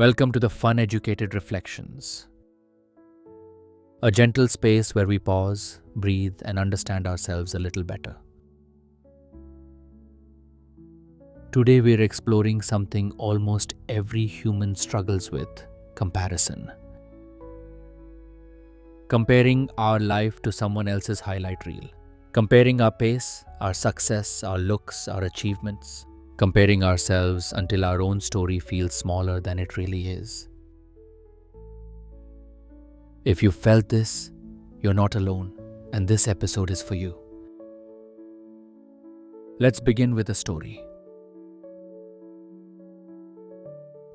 Welcome to the Funeducated Reflections, a gentle space where we pause, breathe, and understand ourselves a little better. Today we're exploring something almost every human struggles with: comparison. Comparing our life to someone else's highlight reel. Comparing our pace, our success, our looks, our achievements. Comparing ourselves until our own story feels smaller than it really is. If you felt this, you're not alone, and this episode is for you. Let's begin with a story.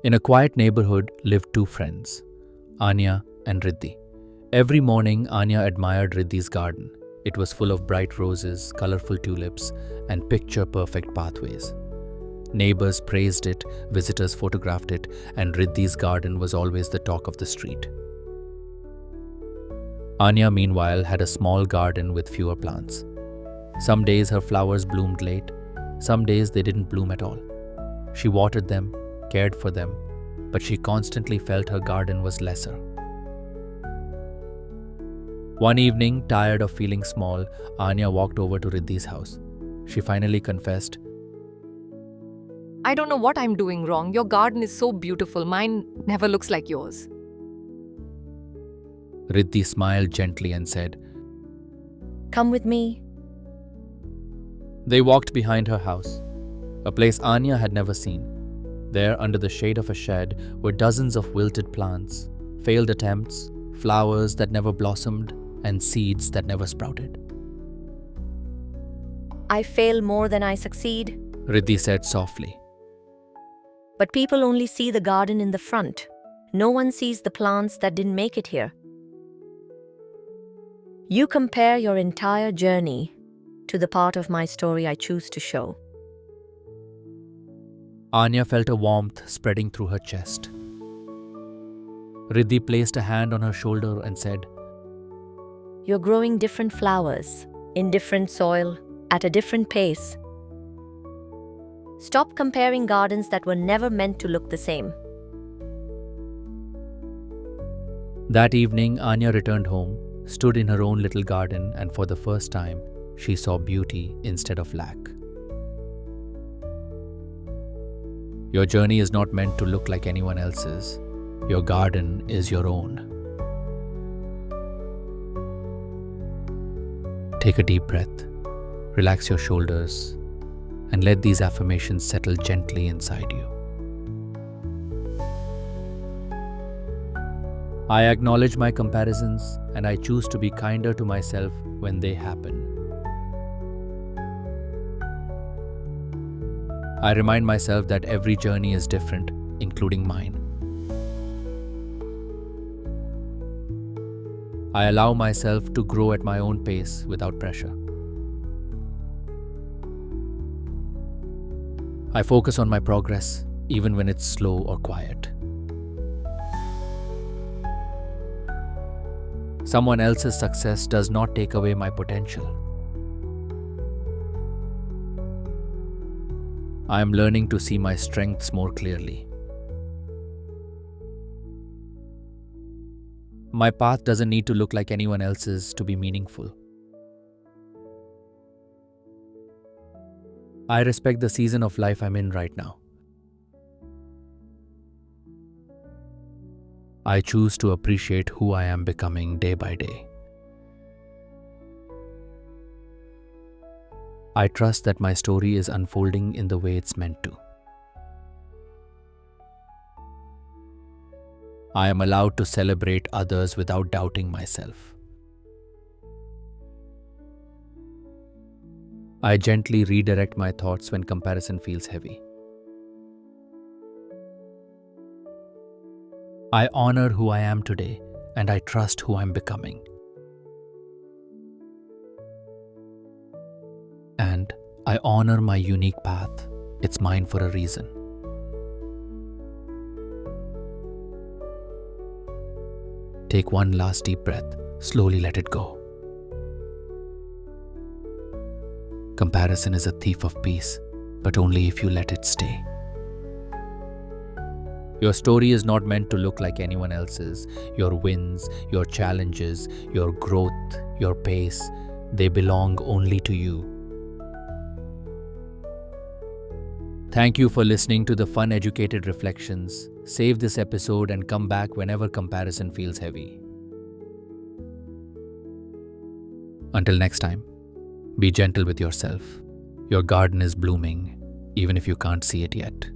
In a quiet neighborhood lived two friends, Anya and Riddhi. Every morning, Anya admired Riddhi's garden. It was full of bright roses, colorful tulips, and picture-perfect pathways. Neighbors praised it, visitors photographed it, and Riddhi's garden was always the talk of the street. Anya, meanwhile, had a small garden with fewer plants. Some days her flowers bloomed late, some days they didn't bloom at all. She watered them, cared for them, but she constantly felt her garden was lesser. One evening, tired of feeling small, Anya walked over to Riddhi's house. She finally confessed, I don't know what I'm doing wrong. Your garden is so beautiful. Mine never looks like yours. Riddhi smiled gently and said, Come with me. They walked behind her house, a place Anya had never seen. There, under the shade of a shed, were dozens of wilted plants, failed attempts, flowers that never blossomed, and seeds that never sprouted. I fail more than I succeed, Riddhi said softly. but people only see the garden in the front. No one sees the plants that didn't make it here. You compare your entire journey to the part of my story I choose to show. Anya felt a warmth spreading through her chest. Riddhi placed a hand on her shoulder and said, You're growing different flowers, in different soil, at a different pace. Stop comparing gardens that were never meant to look the same. That evening, Anya returned home, stood in her own little garden, and for the first time, she saw beauty instead of lack. Your journey is not meant to look like anyone else's. Your garden is your own. Take a deep breath, relax your shoulders, and let these affirmations settle gently inside you. I acknowledge my comparisons, and I choose to be kinder to myself when they happen. I remind myself that every journey is different, including mine. I allow myself to grow at my own pace without pressure. I focus on my progress, even when it's slow or quiet. Someone else's success does not take away my potential. I am learning to see my strengths more clearly. My path doesn't need to look like anyone else's to be meaningful. I respect the season of life I'm in right now. I choose to appreciate who I am becoming day by day. I trust that my story is unfolding in the way it's meant to. I am allowed to celebrate others without doubting myself. I gently redirect my thoughts when comparison feels heavy. I honor who I am today, and I trust who I'm becoming. And I honor my unique path. It's mine for a reason. Take one last deep breath. Slowly let it go. Comparison is a thief of peace, but only if you let it stay. Your story is not meant to look like anyone else's. Your wins, your challenges, your growth, your pace, they belong only to you. Thank you for listening to the Funeducated Reflections. Save this episode and come back whenever comparison feels heavy. Until next time, be gentle with yourself. Your garden is blooming, even if you can't see it yet.